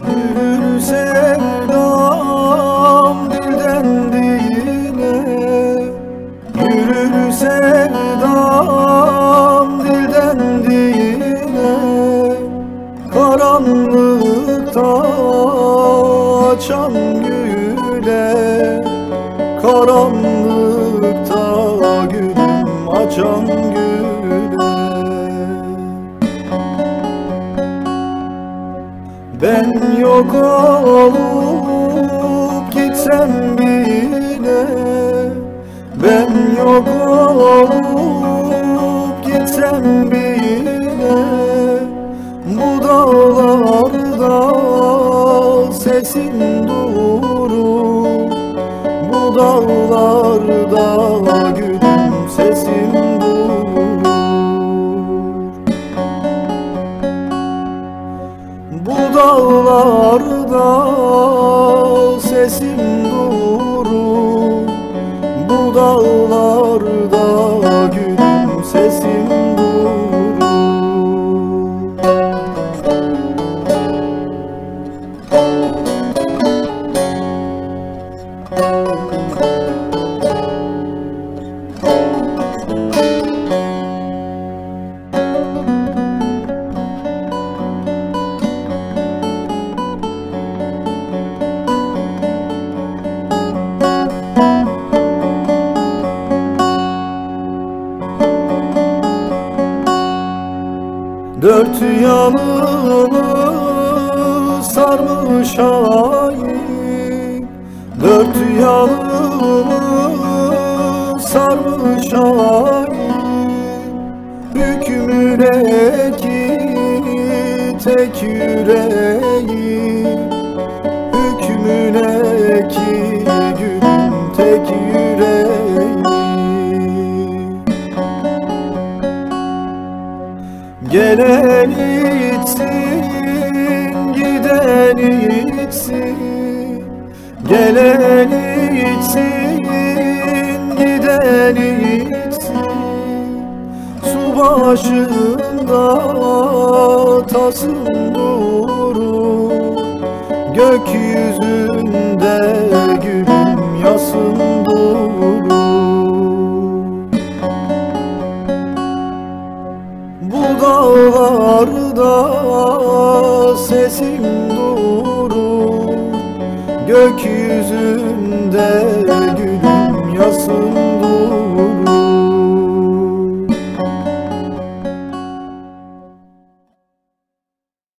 Yürür sevdam dilden dile, yürür sevdam dilden dile. Karanlıkta açan güle, karanlıkta gülüm açan güle. Ben yok olup gitsem bile, ben yok olup gitsem bile, bu dağlarda sesim durur, bu dağlarda gülüm sesim durur. Bu dağlarda sesim durur, bu dağlarda gülüm sesim durur. Dört yanımı sarmış ayım, dört yanımı sarmış ayım. Hükmüne ki tek yüreğim, hükmüne ki gülüm tek yüreğim. Gelen gitsin, giden gitsin, gelen gitsin, giden gitsin. Su başında tasım durur, gökyüzünde gülüm yasım durur. Bu dağlarda sesim durur, gökyüzünde gülüm yasım